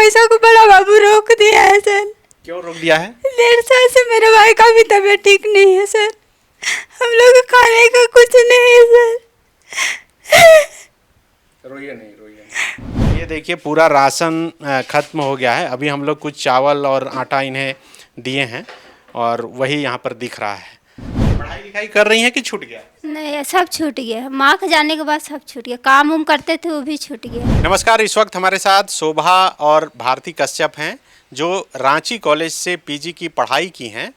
पैसा को बड़ा बाबू रोक दिया है सर। क्यों रोक दिया है? 1.5 साल से मेरे भाई का भी तबीयत ठीक नहीं है सर। हम लोग को खाने का कुछ नहीं है सर। रोइए नहीं। ये देखिए पूरा राशन खत्म हो गया है। अभी हम लोग कुछ चावल और आटा इन्हें दिए हैं और वही यहाँ पर दिख रहा है। पढ़ाई लिखाई कर रही हैं कि छूट गया? नहीं, सब छूट गया। माँ के जाने के बाद सब छूट गया। काम उम करते थे वो भी छूट गया। नमस्कार, इस वक्त हमारे साथ शोभा और भारती कश्यप हैं जो रांची कॉलेज से पीजी की पढ़ाई की हैं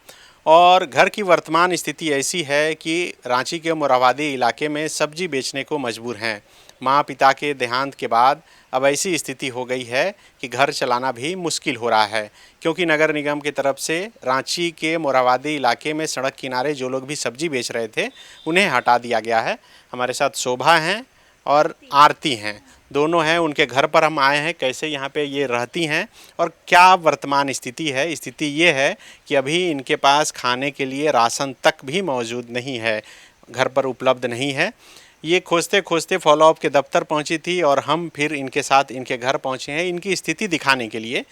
और घर की वर्तमान स्थिति ऐसी है कि रांची के मोरहाबादी इलाके में सब्जी बेचने को मजबूर हैं। माँ पिता के देहांत के बाद अब ऐसी स्थिति हो गई है कि घर चलाना भी मुश्किल हो रहा है, क्योंकि नगर निगम की तरफ से रांची के मोरहाबादी इलाके में सड़क किनारे जो लोग भी सब्जी बेच रहे थे उन्हें हटा दिया गया है। हमारे साथ शोभा हैं और आरती हैं, दोनों हैं। उनके घर पर हम आए हैं, कैसे यहाँ पे ये रहती हैं और क्या वर्तमान स्थिति है। स्थिति ये है कि अभी इनके पास खाने के लिए राशन तक भी मौजूद नहीं है, घर पर उपलब्ध नहीं है। ये खोजते खोजते फॉलोअप के दफ्तर पहुंची थी और हम फिर इनके साथ इनके घर पहुंचे हैं इनकी स्थिति दिखाने के लिए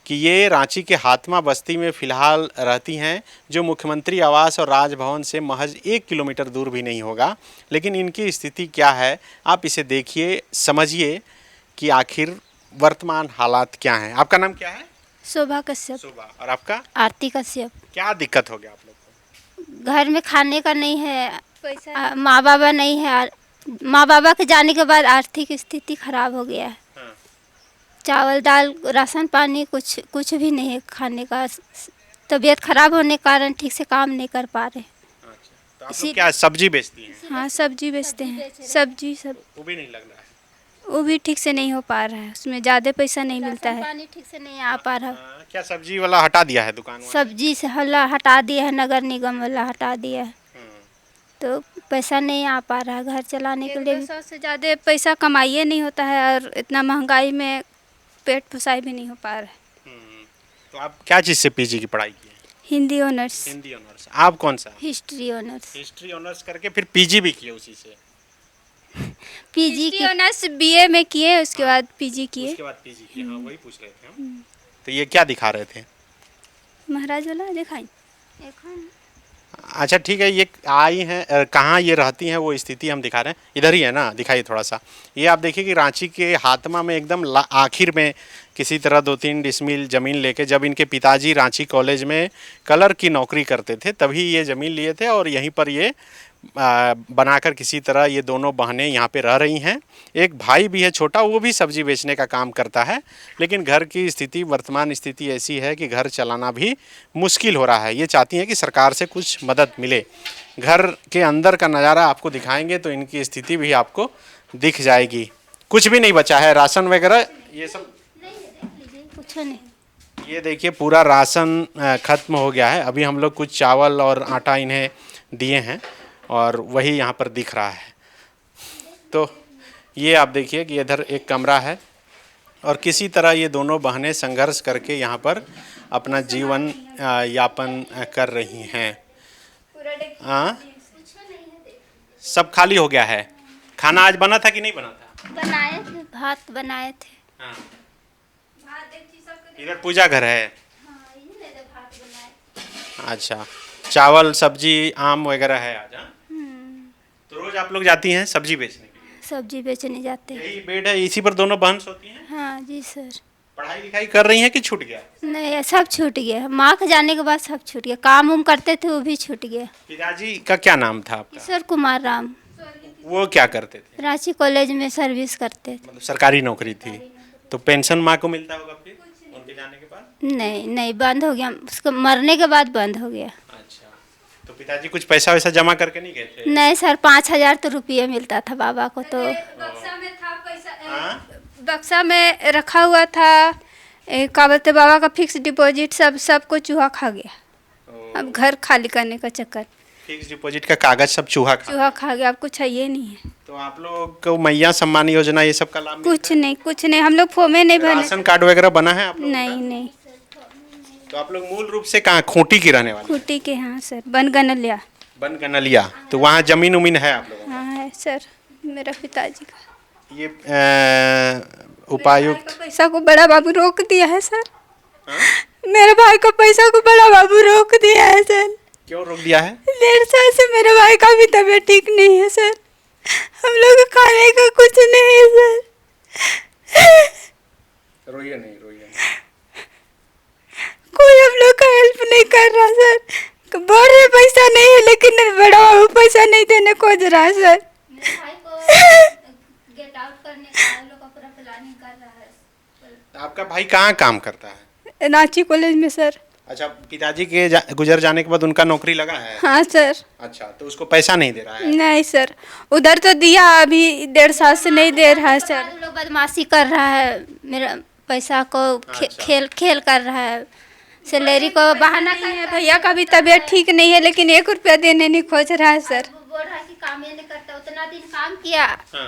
कि ये रांची के हातमा बस्ती में फ़िलहाल रहती हैं, जो मुख्यमंत्री आवास और राजभवन से महज 1 किलोमीटर दूर भी नहीं होगा। लेकिन इनकी स्थिति क्या है, आप इसे देखिए, समझिए कि आखिर वर्तमान हालात क्या हैं। आपका नाम क्या है? शोभा कश्यप। शोभा। और आपका? आरती कश्यप। क्या दिक्कत हो गया आप लोग को? घर में खाने का नहीं है, पैसा माँ बाबा नहीं है। माँ बाबा के जाने के बाद आर्थिक स्थिति खराब हो गया है। हाँ। चावल दाल राशन पानी कुछ भी नहीं है खाने का। तबीयत खराब होने के कारण ठीक से काम नहीं कर पा रहे। अच्छा, तो आप लोग क्या सब्जी बेचती हैं? हाँ, सब्जी बेचते हैं। सब्जी सब वो भी नहीं लग रहा है। वो भी ठीक से नहीं हो पा रहा है, उसमें ज़्यादा पैसा नहीं मिलता है। पानी ठीक से नहीं आ पा रहा। क्या सब्जी वाला हटा दिया है दुकान वाला? सब्जी से हल्ला हटा दिया है, नगर निगम वाला हटा दिया है, तो पैसा नहीं आ पा रहा है घर चलाने के लिए। 100 से ज़्यादा पैसा कमाइए नहीं होता है और इतना महंगाई में पेट पुसाई भी नहीं हो पा रहा है। तो आप क्या चीज़ से पीजी की पढ़ाई की है? हिंदी ऑनर्स। हिंदी ऑनर्स। आप कौन सा? History honours. हिस्ट्री ऑनर्स करके फिर पीजी भी किए उसी से? पीजी की ऑनर्स बीए में किए, उसके बाद पीजी किए। उसके बाद पीजी किए। हाँ, वही पूछ रहे थे हम। तो ये क्या दिखा रहे थे? महाराज वाला दिखाई। अच्छा ठीक है, ये आई हैं, कहाँ ये रहती हैं वो स्थिति हम दिखा रहे हैं। इधर ही है ना, दिखाइए थोड़ा सा। ये आप देखिए कि रांची के हातमा में एकदम आखिर में किसी तरह 2-3 डिसमिल ज़मीन लेके, जब इनके पिताजी रांची कॉलेज में कलर की नौकरी करते थे तभी ये ज़मीन लिए थे और यहीं पर ये बनाकर किसी तरह ये दोनों बहनें यहाँ पे रह रही हैं। एक भाई भी है छोटा, वो भी सब्जी बेचने का काम करता है। लेकिन घर की स्थिति, वर्तमान स्थिति ऐसी है कि घर चलाना भी मुश्किल हो रहा है। ये चाहती हैं कि सरकार से कुछ मदद मिले। घर के अंदर का नज़ारा आपको दिखाएंगे तो इनकी स्थिति भी आपको दिख जाएगी। कुछ भी नहीं बचा है, राशन वगैरह ये सब कुछ नहीं। ये देखिए पूरा राशन ख़त्म हो गया है। अभी हम लोग कुछ चावल और आटा इन्हें दिए हैं और वही यहाँ पर दिख रहा है। तो ये आप देखिए कि इधर एक कमरा है और किसी तरह ये दोनों बहनें संघर्ष करके यहाँ पर अपना जीवन यापन कर रही हैं। हाँ, सब खाली हो गया है। खाना आज बना था कि नहीं बना था? बनाए थे, भात बनाए थे। हाँ। इधर पूजा घर है। अच्छा, चावल सब्जी आम वगैरह है आज? हाँ? तो रोज आप लोग जाती हैं सब्जी बेचने के लिए? सब्जी बेचने जाते हैं। यही बेड है, इसी पर दोनों बहन सोती हैं? हाँ जी सर। पढ़ाई लिखाई कर रही हैं कि छूट गया? नहीं, सब छूट गया। माँ के जाने के बाद सब छूट गया। काम उम करते थे वो भी छूट गया। पिताजी का क्या नाम था आपका? किशोर कुमार राम। वो क्या करते थे? रांची कॉलेज में सर्विस करते थे। मतलब सरकारी नौकरी थी। तो पेंशन माँ को मिलता होगा फिर उनके जाने के बाद? नहीं, बंद हो गया। उसको मरने के बाद बंद हो गया। अच्छा, तो पिताजी कुछ पैसा वैसा जमा करके नहीं गए थे? नहीं सर, 5,000 तो रुपये मिलता था बाबा को। तो बक्सा में था पैसा। हाँ? बक्सा में रखा हुआ था। क्या बोलते, बाबा का फिक्स डिपॉजिट सबको चूहा खा गया। अब घर खाली करने का चक्कर। फिक्स डिपॉजिट का कागज सब चूहा खा गया। अब कुछ है ये नहीं है। तो आप लोग को मैया सम्मान योजना ये सब का लाभ कुछ नहीं। हम लोग फॉर्मे नहीं भरने। राशन कार्ड वगैरह बना है आप लोग? नहीं। तो आप लोग मूल रूप से कहाँ, खूंटी की रहने वाले? खूंटी के। हाँ सर, बनगनलिया। बनगनलिया। तो वहाँ जमीन उमीन है आप लोगों? हाँ है सर, मेरा पिताजी का। ये उपायुक्त पैसा को बड़ा बाबू रोक दिया है सर। मेरे भाई का पैसा को बड़ा बाबू रोक दिया है सर। क्यों रोक दिया है? 1.5 साल से मेरे भाई का भी तबीयत ठीक नहीं है सर। हम लोग को खाने का कुछ नहीं है सर। रोइए नहीं, रोइए नहीं। कोई हम लोग का हेल्प नहीं कर रहा सर। बोल रहे पैसा नहीं है लेकिन बड़ा बाबू पैसा नहीं देने खोज रहा है सर। मेरे भाई को गेट आउट करने का हम लोग का पूरा प्लानिंग कर रहा है। आपका भाई कहाँ काम करता है? रांची कॉलेज में सर। अच्छा, पिताजी के गुजर जाने के बाद उनका नौकरी लगा है? हाँ सर। अच्छा, तो उसको पैसा नहीं दे रहा है? नहीं सर, उधर तो दिया, अभी 1.5 साल से नहीं दे रहा है सर। लोग बदमाशी कर रहा है, मेरा पैसा को अच्छा। खेल कर रहा है, सैलरी को बहाना नहीं है, भैया का भी तबीयत ठीक नहीं है लेकिन 1 रुपया देने नहीं खोज रहा है सर। बोल रहा है कि काम ये नहीं करता। उतना दिन काम किया,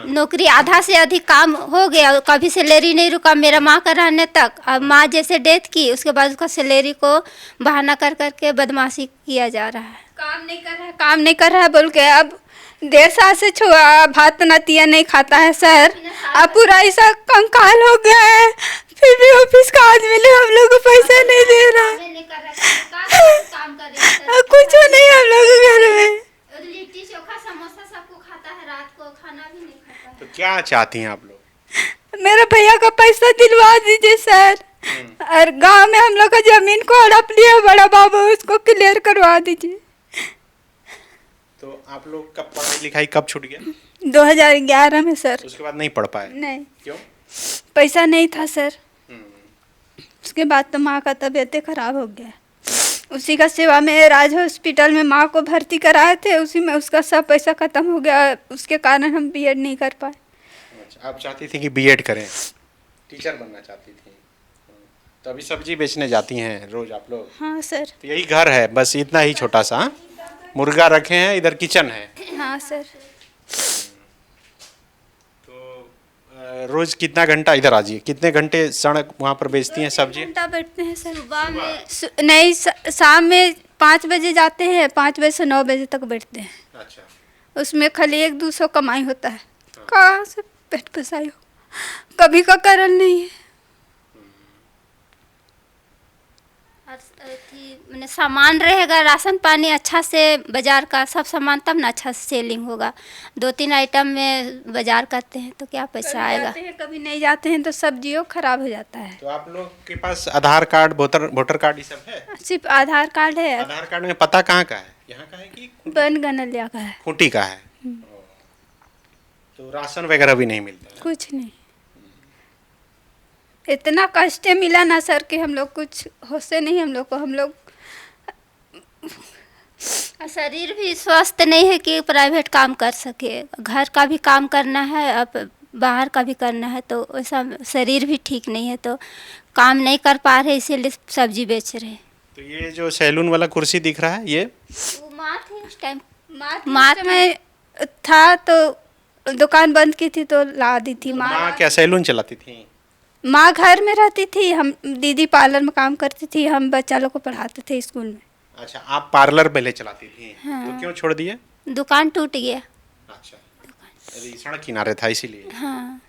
नौकरी आधा से अधिक काम हो गया, कभी सैलरी नहीं रुका मेरा माँ का रहने तक। अब माँ जैसे डेथ की उसके बाद उसका सैलरी को बहाना कर करके बदमाशी किया जा रहा है। काम नहीं कर रहा है, काम नहीं कर रहा है बोल के अब 1.5 साल से छुआ भात नतिया नहीं खाता है सर। अब पूरा ऐसा कंकाल हो गया है, फिर भी ऑफिस का आदमी लोग हम लोग को पैसा नहीं दे रहा है। काम कर रहे हैं अब कुछ नहीं हम लोग के घर में। लिट्टी चोखा समोसा सबको खाता है, रात को खाना भी नहीं खाता है। तो क्या चाहती हैं आप लोग? मेरे भैया का पैसा दिलवा दीजिए सर। और गांव में हम लोग का जमीन को हड़प लिया बड़ा बाबू, उसको क्लियर करवा दीजिए। तो आप लोग का पढ़ाई लिखाई कब छूट गया? 2011 में सर। उसके बाद नहीं पढ़ पाए? नहीं, क्यों? पैसा नहीं था सर। उसके बाद तो माँ का तबीयत खराब हो गया। उसी का सेवा में राज हॉस्पिटल में माँ को भर्ती कराए थे, उसी में उसका सब पैसा खत्म हो गया। उसके कारण हम बीएड नहीं कर पाए। अच्छा, आप चाहती थी कि बीएड करें, टीचर बनना चाहती थी, तो अभी सब्जी बेचने जाती हैं रोज आप लोग? हाँ सर। तो यही घर है, बस इतना ही छोटा सा, हाँ? मुर्गा रखे हैं, इधर किचन है। हाँ सर। रोज कितना घंटा इधर आ जाइए, कितने घंटे सड़क वहाँ पर बेचती हैं सब्जी? घंटा बैठते हैं सर। सुबह में नहीं, शाम में 5 बजे जाते हैं, 5 बजे से 9 बजे तक बैठते हैं। अच्छा, उसमें खाली 1-200 कमाई होता है। कहाँ से पेट पसाई हो, कभी का करल नहीं है। मैंने सामान रहेगा, राशन पानी अच्छा से बाजार का सब सामान, तब ना अच्छा से सेलिंग होगा। 2-3 आइटम में बाजार करते हैं तो क्या पैसा आएगा? जाते हैं, कभी नहीं जाते हैं तो सब्जियों खराब हो जाता है। तो आप लोग के पास आधार कार्ड, वोटर कार्ड ये सब है? सिर्फ आधार कार्ड है। आधार कार्ड में पता कहाँ का है? यहाँ का है कि बन गनलिया का है। खूंटी का है? तो राशन वगैरह भी नहीं मिलता है? कुछ नहीं। इतना कष्ट मिला ना सर कि हम लोग कुछ होशे नहीं हम लोग को। हम लोग शरीर भी स्वस्थ नहीं है कि प्राइवेट काम कर सके। घर का भी काम करना है, अब बाहर का भी करना है, तो ऐसा शरीर भी ठीक नहीं है तो काम नहीं कर पा रहे, इसीलिए सब्जी बेच रहे। तो ये जो सैलून वाला कुर्सी दिख रहा है, ये वो माँ थी उस टाइम, माँ में था तो दुकान बंद की थी तो ला दी थी माँ। माँ क्या सैलून चलाती थी? माँ घर में रहती थी, हम दीदी पार्लर में काम करती थी, हम बच्चा लोग को पढ़ाते थे स्कूल में। अच्छा, आप पार्लर पहले चलाती थी? तो क्यों छोड़ दिए? दुकान टूट गया। अच्छा, अरे सड़क किनारे था इसीलिए? हाँ।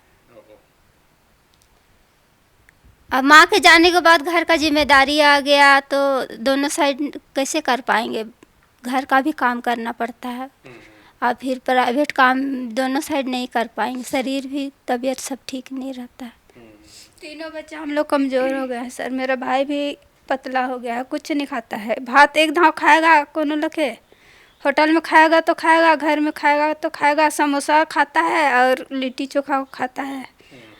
अब माँ के जाने के बाद घर का जिम्मेदारी आ गया तो दोनों साइड कैसे कर पाएंगे? घर का भी काम करना पड़ता है और फिर प्राइवेट काम, दोनों साइड नहीं कर पाएंगे। शरीर भी, तबीयत सब ठीक नहीं रहता है। तीनों बच्चे हम लोग कमज़ोर हो गए हैं सर। मेरा भाई भी पतला हो गया है, कुछ नहीं खाता है। भात एक धाव खाएगा कोनो लखे, होटल में खाएगा तो खाएगा, घर में खाएगा तो खाएगा। समोसा खाता है और लिट्टी चोखा खाता है।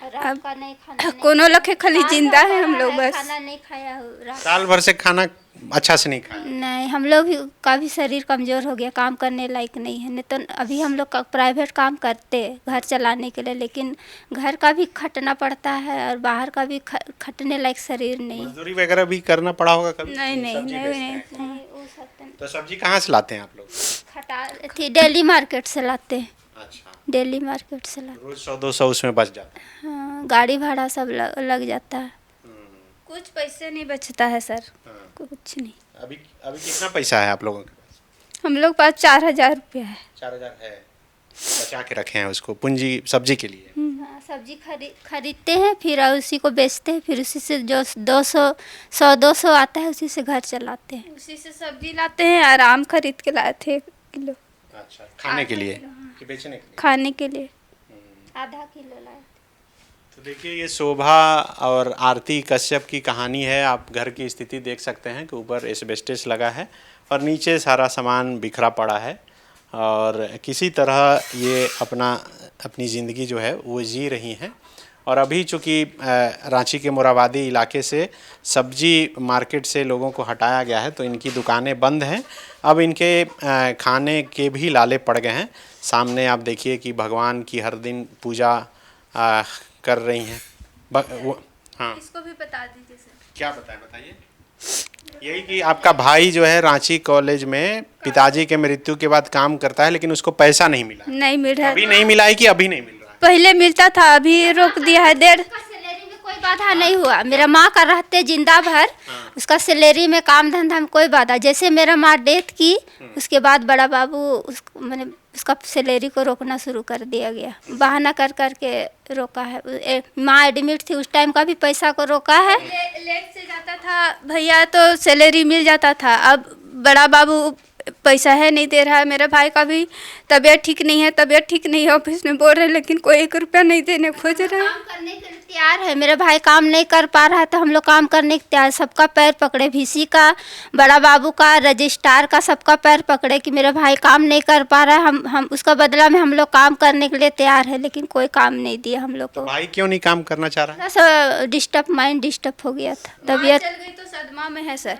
रात का नहीं खाना, कोनो लखे खाली जिंदा है हम लोग बस। खाना नहीं खाया हो रात। साल भर से खाना अच्छा से नहीं खाया? नहीं, हम लोग भी का भी शरीर कमज़ोर हो गया, काम करने लायक नहीं है। नहीं तो अभी हम लोग का प्राइवेट काम करते घर चलाने के लिए, लेकिन घर का भी खटना पड़ता है और बाहर का भी खटने लायक शरीर नहीं। मजदूरी वगैरह भी करना पड़ा होगा कभी? नहीं नहीं सब्जी नहीं, बेचते नहीं, हैं? नहीं। वो सब तो सब्जी कहाँ से लाते हैं आप लोग? खटा थी, दिल्ली मार्केट से लाते हैं। अच्छा, दिल्ली मार्केट से लाते रोज 100-200 उसमें बच जाता है? हैं। हाँ, गाड़ी भाड़ा सब लग जाता है। कुछ पैसे नहीं बचता है सर, हाँ। कुछ नहीं। अभी कितना पैसा है आप लोगों के पास? हम लोग पास 4000 रुपया है। 4000 है, बचा के रखे हैं उसको पूंजी सब्जी के लिए? हाँ, सब्जी खरीदते हैं, फिर उसी को बेचते हैं, फिर उसी से जो 200 आता है उसी से घर चलाते हैं। उसी से सब्जी लाते हैं और आम खरीद के लाए थे 1 किलो। अच्छा, खाने के लिए कि बेचने के लिए? खाने के लिए आधा किलो लाए। तो देखिए, ये शोभा और आरती कश्यप की कहानी है। आप घर की स्थिति देख सकते हैं कि ऊपर एस्बेस्टस लगा है और नीचे सारा सामान बिखरा पड़ा है और किसी तरह ये अपनी ज़िंदगी जो है वो जी रही हैं। और अभी चूँकि रांची के मोराबादी इलाके से सब्जी मार्केट से लोगों को हटाया गया है तो इनकी दुकानें बंद हैं। अब इनके खाने के भी लाले पड़ गए हैं। सामने आप देखिए कि भगवान की हर दिन पूजा कर रही हैं। हाँ, इसको भी बता दीजिए सर। क्या बताइए। यही कि आपका भाई जो है रांची कॉलेज में पिताजी के मृत्यु के बाद काम करता है, लेकिन उसको पैसा नहीं मिला। नहीं मिल रहा है। अभी नहीं मिला है कि अभी नहीं मिल रहा है? पहले मिलता था, अभी रोक दिया है। सैलरी में कोई बाधा नहीं हुआ। मेरा माँ का रहते जिंदा भर उसका सैलरी में काम धंधा में कोई बाधा। जैसे मेरा माँ डेथ की उसके बाद बड़ा बाबू मैंने उसका सैलरी को रोकना शुरू कर दिया गया। बहाना कर के रोका है। माँ एडमिट थी उस टाइम का भी पैसा को रोका है। लेट से जाता था भैया तो सैलरी मिल जाता था। अब बड़ा बाबू पैसा है नहीं दे रहा है। मेरे भाई का भी तबीयत ठीक नहीं है, ऑफिस में बोल रहे हैं, लेकिन कोई 1 रुपया नहीं देने खोज रहा है। काम करने के लिए तैयार है। मेरा भाई काम नहीं कर पा रहा है तो हम लोग काम करने के तैयार। सबका पैर पकड़े, VC का, बड़ा बाबू का, रजिस्ट्रार का, सबका पैर पकड़े कि मेरा भाई काम नहीं कर पा रहा है। हम उसका बदला में हम लोग काम करने के लिए तैयार है, लेकिन कोई काम नहीं दिया हम लोग को। भाई क्यों नहीं काम करना चाह रहा है? बस माइंड डिस्टर्ब हो गया था। तबीयत चल गई तो सदमा में है सर।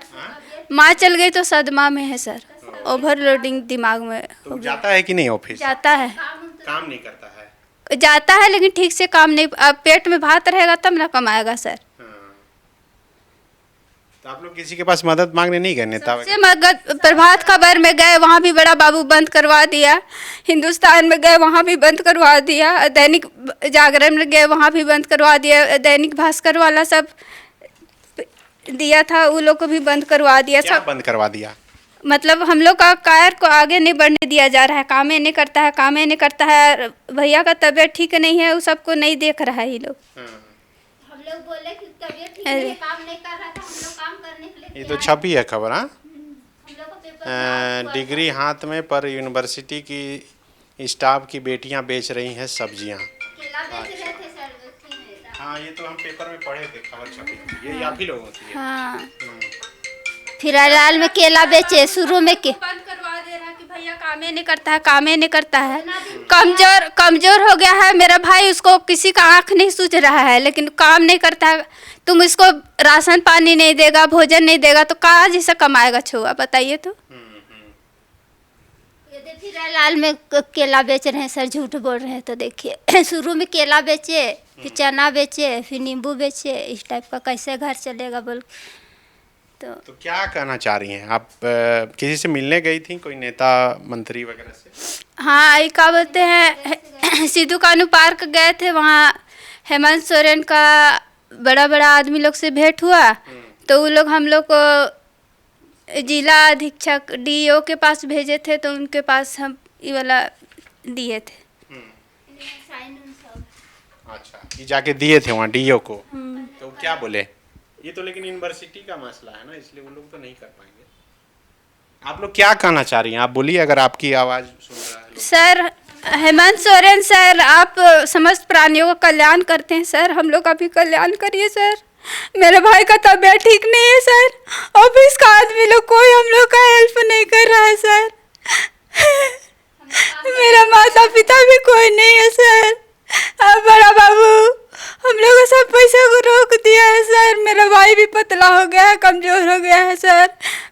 माँ चल गई तो सदमा में है सर। ओवरलोडिंग दिमाग में तो जाता है कि नहीं ऑफिस? जाता है। काम नहीं करता है? जाता है लेकिन ठीक से काम नहीं। अब पेट में भात रहेगा तब ना कमाएगा सर। तो आप लोग किसी के पास मदद मांगने नहीं गए? नेता से मगध प्रभात खबर में गए, वहाँ भी बड़ा बाबू बंद करवा दिया। हिंदुस्तान में गए, वहाँ भी बंद करवा दिया। दैनिक जागरण में गए, वहाँ भी बंद करवा दिया। दैनिक भास्कर वाला सब दिया था, वो लोग को भी बंद करवा दिया। सब बंद करवा दिया। मतलब हम लोग का कार्य को आगे नहीं बढ़ने दिया जा रहा है। कामें नहीं करता है। भैया का तबीयत ठीक नहीं है, वो सबको नहीं देख रहा है ये लोग। हम लोग बोले कि तबीयत ठीक नहीं है, काम नहीं कर रहा था, हम लोग काम करने के लिए ये तो छपी है खबर। हाँ, हम लोग को पेपर डिग्री हाथ में पर यूनिवर्सिटी की स्टाफ की बेटियां बेच रही हैं सब्जियां। केला बेच रहे थे सर। हाँ, ये तो हम पेपर में पढ़े थे, खबर छपी थी। ये आप ही लोगों की है। हाँ, फिर अलाल में केला बेचे। शुरू में बंद करवा दे रहा है कि भैया कामें नहीं करता है। कमजोर हो गया है मेरा भाई। उसको किसी का आँख नहीं सूझ रहा है, लेकिन काम नहीं करता है। तुम इसको राशन पानी नहीं देगा, भोजन नहीं देगा तो कहाँ जिसे कमाएगा छुआ, बताइए तो। फिर अलाल में केला बेच रहे हैं सर, झूठ बोल रहे हैं तो देखिए। शुरू में केला बेचे, फिर चना बेचे, फिर नींबू बेचे। इस टाइप का कैसे घर चलेगा बोल। तो क्या कहना चाह रही हैं आप? किसी से मिलने गई थी, कोई नेता मंत्री वगैरह से? हाँ, क्या बोलते हैं, सिद्धू कानू पार्क गए थे। वहाँ हेमंत सोरेन का बड़ा आदमी लोग से भेंट हुआ तो वो लोग हम लोग को जिला अधीक्षक DO के पास भेजे थे, तो उनके पास हम ये वाला दिए थे। अच्छा, ये जाके दिए थे वहाँ DO को? तो क्या बोले? ये तो लेकिन यूनिवर्सिटी का मसला है ना, इसलिए वो लोग तो नहीं कर पाएंगे। आप लोग क्या कहना चाह रही हैं? आप बोलिए, अगर आपकी आवाज़ सुन रहा है। सर, हेमंत सोरेन सर, आप समस्त प्राणियों का कल्याण करते हैं सर, हम लोग का भी कल्याण करिए सर। मेरे भाई का तबीयत ठीक नहीं है सर। ऑफिस का आदमी लोग कोई हम लोग का हेल्प नहीं कर रहा है सर। मेरा माता पिता भी कोई नहीं है सर। अब बड़ा बाबू हम लोग को सब पैसा को रोक दिया है सर। मेरा भाई भी पतला हो गया है, कमज़ोर हो गया है सर।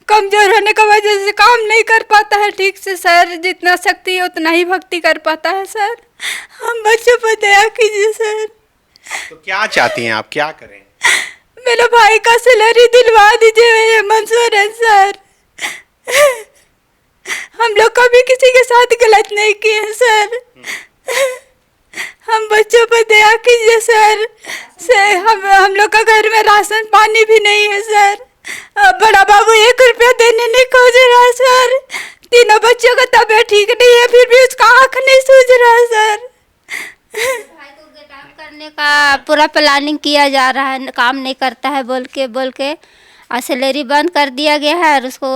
कमज़ोर होने की वजह से काम नहीं कर पाता है ठीक से सर। जितना शक्ति है उतना ही भक्ति कर पाता है सर। हम बच्चों पर दया कीजिए सर। तो क्या चाहती हैं आप, क्या करें? मेरे भाई का सैलरी दिलवा दीजिए मेरे मंसूर है सर। हम लोग कभी किसी के साथ गलत नहीं किए हैं सर। हम बच्चों पर दया कीजिए सर। हम लोग का घर में राशन पानी भी नहीं है सर। बड़ा बाबू 1 रुपया देने नहीं खोज रहा है सर। तीनों बच्चों का तबीयत ठीक नहीं है, फिर भी उसका आँख नहीं सूझ रहा है सर। भाई को काम करने का पूरा प्लानिंग किया जा रहा है, काम नहीं करता है बोल के और सैलरी बंद कर दिया गया है और उसको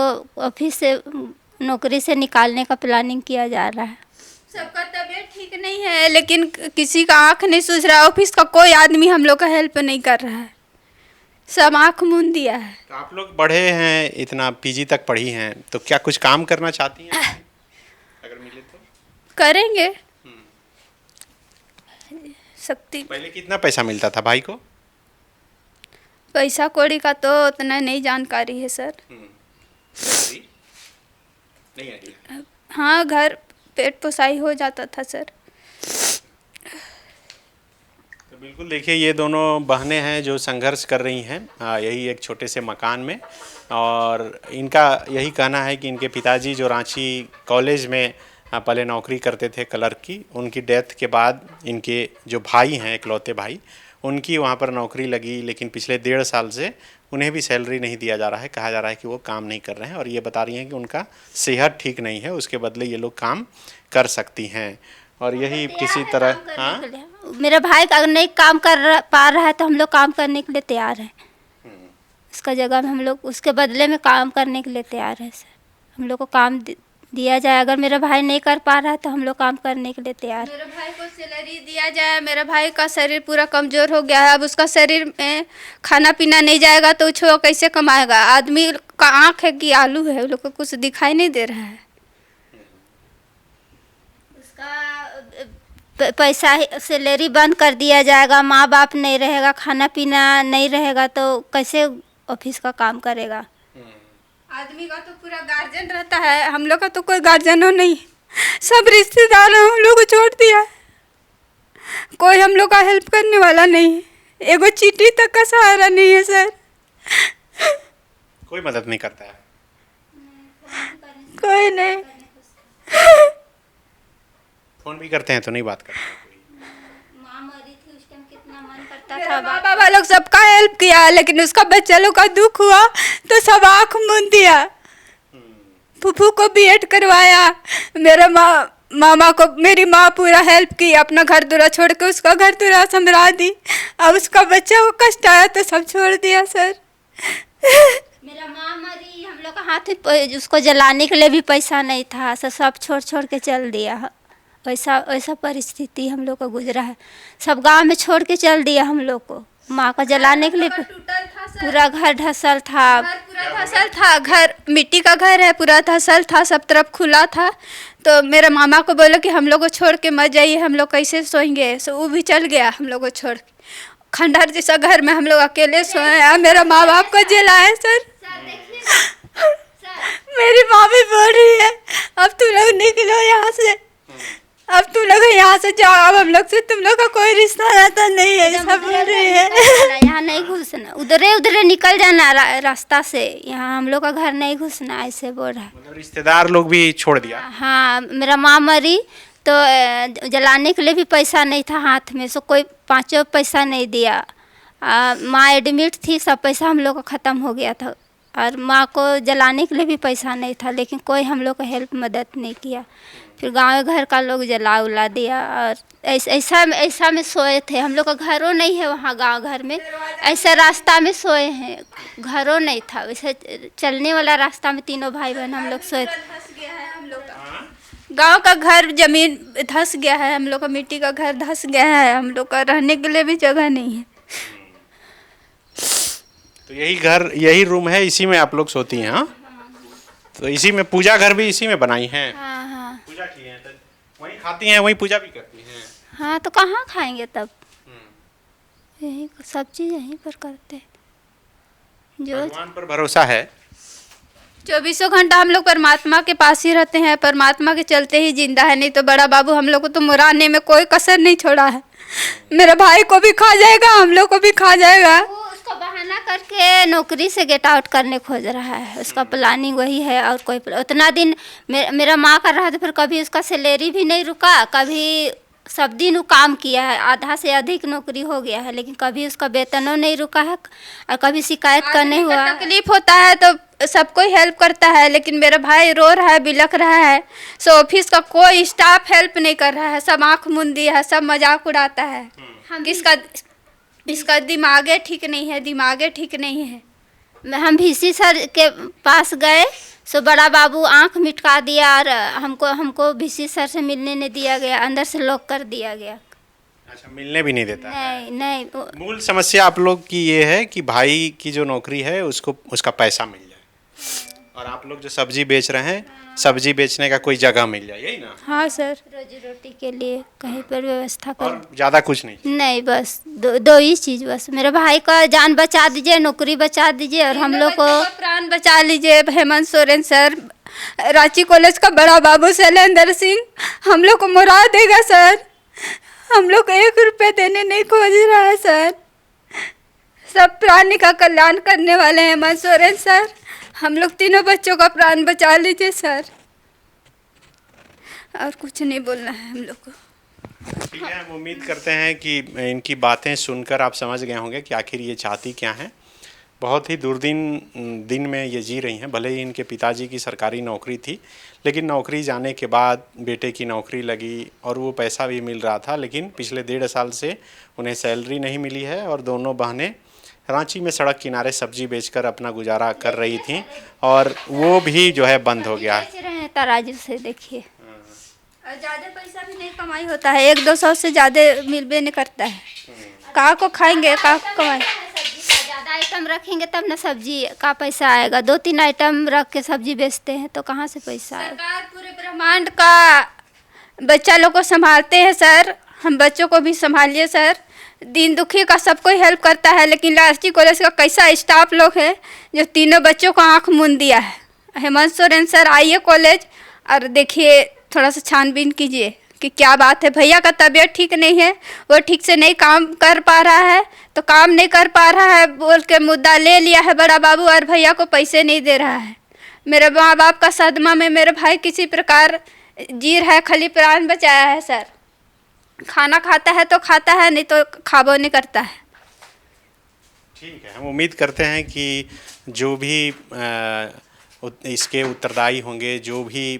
ऑफिस से नौकरी से निकालने का प्लानिंग किया जा रहा है। सबका तबीयत ठीक नहीं है, लेकिन किसी का आँख नहीं सूझ रहा। ऑफिस का कोई आदमी हम लोग का हेल्प नहीं कर रहा है, सब आँख मूंद दिया है। तो आप लोग पढ़े हैं, इतना पीजी तक पढ़ी हैं, तो क्या कुछ काम करना चाहती हैं अगर मिले तो? करेंगे शक्ति। पहले कितना पैसा मिलता था भाई को? पैसा कौड़ी का तो उतना नहीं जानकारी है सर। नहीं आइडिया। हाँ, घर पेट पोसाई हो जाता था सर। तो बिल्कुल देखिए, ये दोनों बहनें हैं जो संघर्ष कर रही हैं यही एक छोटे से मकान में, और इनका यही कहना है कि इनके पिताजी जो रांची कॉलेज में पहले नौकरी करते थे क्लर्क की, उनकी डेथ के बाद इनके जो भाई हैं, इकलौते भाई, उनकी वहाँ पर नौकरी लगी, लेकिन पिछले 1.5 साल से उन्हें भी सैलरी नहीं दिया जा रहा है। कहा जा रहा है कि वो काम नहीं कर रहे हैं, और ये बता रही हैं कि उनका सेहत ठीक नहीं है, उसके बदले ये लोग काम कर सकती हैं। और यही किसी तरह मेरा भाई अगर नहीं काम कर पा रहा है तो हम लोग काम करने के लिए तैयार हैं। उसका जगह में हम लोग उसके बदले में काम करने के लिए तैयार है सर। हम लोग को काम दिया जाए, अगर मेरा भाई नहीं कर पा रहा है तो हम लोग काम करने के लिए तैयार। मेरे भाई को सैलरी दिया जाए। मेरा भाई का शरीर पूरा कमज़ोर हो गया है, अब उसका शरीर में खाना पीना नहीं जाएगा तो वो कैसे कमाएगा? आदमी का आँख है कि आलू है, वो लोग को कुछ दिखाई नहीं दे रहा है। उसका पैसा सैलरी बंद कर दिया जाएगा, माँ बाप नहीं रहेगा, खाना पीना नहीं रहेगा तो कैसे ऑफिस का काम करेगा? आदमी का तो पूरा गार्जियन रहता है, हम लोग का तो कोई गार्जियन हो नहीं, सब रिश्तेदार हम लोग को छोड़ दिया। कोई हम लोग का हेल्प करने वाला नहीं है, एगो चीटी तक का सहारा नहीं है सर। कोई मदद नहीं करता है, कोई नहीं। फोन भी करते हैं तो नहीं बात करते हैं। माँ मरी थी उस टाइम कितना मन करता था। माँ बाबा लोग सबका हेल्प किया, लेकिन उसका बच्चा लोग का दुख हुआ तो सब आँख मूंद दिया। फूफू को बीएड करवाया, मेरा मामा को मेरी माँ पूरा हेल्प की, अपना घर दूरा छोड़ के उसका घर दूरा संभरा दी। अब उसका बच्चा को कष्ट आया तो सब छोड़ दिया सर। मेरा माँ मरी, हम लोग का हाथ में उसको जलाने के लिए भी पैसा नहीं था, सब छोड़ के चल दिया। वैसा परिस्थिति हम लोग का गुजरा है, सब गांव में छोड़ के चल दिया हम लोग को। माँ का जलाने के लिए पूरा घर धसल था, घर मिट्टी का घर है, पूरा धसल था, सब तरफ खुला था। तो मेरे मामा को बोलो कि हम लोग को छोड़ के मत जाइए, हम लोग कैसे सोएंगे। सो वो भी चल गया हम लोग को छोड़ के। खंडहर जैसा घर में हम लोग अकेले सोए। मेरा माँ बाप को जलाए सर। मेरी माँ भी बोल रही है अब तुम लोग निकलो यहाँ से, अब तुम लोग यहाँ से जाओ, अब हम लोग से तुम लोग का कोई रिश्ता नाता नहीं है, सब बोल रही है। यहाँ नहीं घुसना, उधरे निकल जाना रास्ता से, यहाँ हम लोग का घर नहीं घुसना, ऐसे बोल रहा है। मतलब रिश्तेदार लोग भी छोड़ दिया। हाँ, मेरा माँ मरी तो जलाने के लिए भी पैसा नहीं था हाथ में, सो कोई 5 पैसा नहीं दिया। माँ एडमिट थी, सब पैसा हम लोग का ख़त्म हो गया था, और माँ को जलाने के लिए भी पैसा नहीं था, लेकिन कोई हम लोग का हेल्प मदद नहीं किया। फिर गाँव घर का लोग जला उला दिया, और ऐसा में सोए थे। हम लोग का घरों नहीं है वहाँ गांव घर में, ऐसा रास्ता में सोए हैं, घरों नहीं था, वैसे चलने वाला रास्ता में तीनों भाई बहन हम लोग सोए थे। गांव का घर जमीन धस गया है, हम लोग का मिट्टी का घर धस गया है, हम लोग का रहने के लिए भी जगह नहीं है। तो यही रूम है, इसी में आप लोग सोती हैं? हाँ, तो इसी में पूजा घर भी इसी में बनाई हैं? हाँ हाँ, पूजा की है तो वहीं खाती हैं, वहीं पूजा भी करती हैं? हाँ, तो कहाँ खाएंगे तब, यही सब चीज़ यहीं पर करते हैं। जो भगवान पर भरोसा है। 24 घंटा हम लोग परमात्मा के पास ही रहते हैं, परमात्मा के चलते ही जिंदा है, नहीं तो बड़ा बाबू हम लोग को तो मुराने में कोई कसर नहीं छोड़ा है। मेरे भाई को भी खा जाएगा, हम लोग को भी खा जाएगा। वो उसका बहाना करके नौकरी से गेट आउट करने खोज रहा है, उसका प्लानिंग वही है, और कोई उतना दिन मेरा माँ कर रहा था, फिर कभी उसका सैलरी भी नहीं रुका, कभी सब दिन वो काम किया है, आधा से अधिक नौकरी हो गया है, लेकिन कभी उसका वेतनों नहीं रुका है, और कभी शिकायत करने हुआ। तकलीफ होता है तो सब कोई हेल्प करता है, लेकिन मेरा भाई रो रहा है, बिलख रहा है, सो ऑफिस का कोई स्टाफ हेल्प नहीं कर रहा है, सब आँख मूंद दिया है, सब मजाक उड़ाता है। इसका दिमाग ठीक नहीं है, दिमाग ठीक नहीं है। हम VC सर के पास गए, सो बड़ा बाबू आंख मिटका दिया और हमको VC सर से मिलने नहीं दिया गया, अंदर से लॉक कर दिया गया। अच्छा, मिलने भी नहीं देता है। नहीं मूल समस्या आप लोग की ये है कि भाई की जो नौकरी है उसको उसका पैसा मिल जाए, और आप लोग जो सब्जी बेच रहे हैं, सब्जी बेचने का कोई जगह मिल जाए, यही ना? हाँ सर, रोजी रोटी के लिए कहीं पर व्यवस्था कर। और ज़्यादा कुछ नहीं? नहीं, बस दो ही चीज़, बस मेरे भाई का जान बचा दीजिए, नौकरी बचा दीजिए, और हम लोग को प्राण बचा लीजिए। हेमंत सोरेन सर, रांची कॉलेज का बड़ा बाबू शैलेंद्र सिंह हम लोग को मुरा देगा सर। हम लोग को 1 रुपये देने नहीं खोज रहा है सर। सब प्राणी का कल्याण करने वाले हैं हेमंत सोरेन सर। हम लोग तीनों बच्चों का प्राण बचा लीजिए सर, और कुछ नहीं बोलना है हम लोग को। ठीक है, हम उम्मीद करते हैं कि इनकी बातें सुनकर आप समझ गए होंगे कि आखिर ये चाहती क्या हैं। बहुत ही दिन में ये जी रही हैं। भले ही इनके पिताजी की सरकारी नौकरी थी, लेकिन नौकरी जाने के बाद बेटे की नौकरी लगी और वो पैसा भी मिल रहा था, लेकिन पिछले 1.5 साल से उन्हें सैलरी नहीं मिली है, और दोनों बहनें रांची में सड़क किनारे सब्जी बेचकर अपना गुजारा कर रही थीं, और वो भी जो है बंद हो गया है। बेच रहे हैं तराजू से, देखिए। और ज़्यादा पैसा भी नहीं कमाई होता है, 100-200 से ज़्यादा मिलबे नहीं करता है। कहाँ को खाएंगे, कहाँ को कमाएंगे? ज़्यादा आइटम रखेंगे तब ना सब्जी का पैसा आएगा। 2-3 आइटम रख के सब्जी बेचते हैं तो कहाँ से पैसा आएगा? सरकार पूरे ब्रह्मांड का बच्चा लोग को संभालते हैं सर। हम बच्चों को भी संभालिए सर। दीन दुखी का सब कोई हेल्प करता है, लेकिन रांची कॉलेज का कैसा स्टाफ लोग है जो तीनों बच्चों को आँख मूंद दिया है। हेमंत सोरेन सर, आइए कॉलेज और देखिए, थोड़ा सा छानबीन कीजिए कि क्या बात है। भैया का तबीयत ठीक नहीं है, वो ठीक से नहीं काम कर पा रहा है, तो काम नहीं कर पा रहा है बोल के मुद्दा ले लिया है बड़ा बाबू, और भैया को पैसे नहीं दे रहा है। मेरे माँ बाप का सदमा में मेरे भाई किसी प्रकार जी रहा है, खाली प्राण बचाया है सर। खाना खाता है तो खाता है, नहीं तो खाबो नहीं करता है। ठीक है, हम उम्मीद करते हैं कि जो भी इसके उत्तरदायी होंगे, जो भी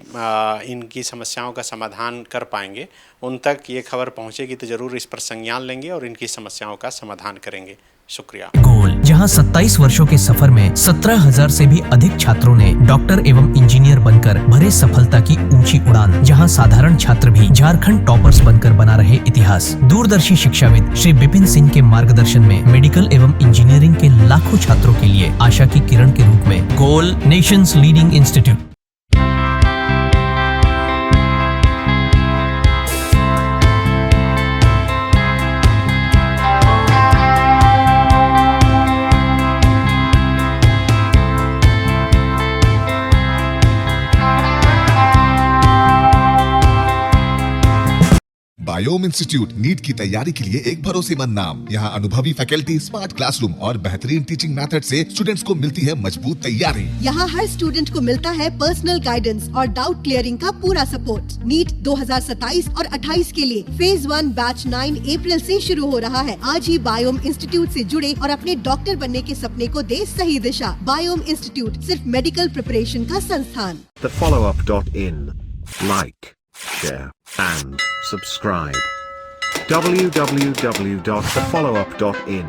इनकी समस्याओं का समाधान कर पाएंगे, उन तक ये खबर पहुंचेगी तो ज़रूर इस पर संज्ञान लेंगे और इनकी समस्याओं का समाधान करेंगे। शुक्रिया। गोल, जहां 27 वर्षों के सफर में 17,000 से भी अधिक छात्रों ने डॉक्टर एवं इंजीनियर बनकर भरे सफलता की ऊंची उड़ान, जहां साधारण छात्र भी झारखंड टॉपर्स बनकर बना रहे इतिहास। दूरदर्शी शिक्षाविद श्री विपिन सिंह के मार्गदर्शन में मेडिकल एवं इंजीनियरिंग के लाखों छात्रों के लिए आशा की किरण के रूप में goal, nations leading institute. Biome institute NEET की तैयारी के लिए एक भरोसेमंद नाम। यहाँ अनुभवी फैकल्टी, स्मार्ट क्लासरूम और बेहतरीन टीचिंग मेथड से स्टूडेंट्स को मिलती है मजबूत तैयारी। यहाँ हर स्टूडेंट को मिलता है पर्सनल गाइडेंस और डाउट क्लियरिंग का पूरा सपोर्ट। नीट 2027 और 28 के लिए फेज 1 बैच 9 अप्रैल से शुरू हो रहा है। आज ही बायोम इंस्टीट्यूट से जुड़े और अपने डॉक्टर बनने के सपने को दे सही दिशा। बायोम इंस्टीट्यूट सिर्फ मेडिकल प्रिपरेशन का संस्थान। thefollowup.in. Like, share and subscribe. www.thefollowup.in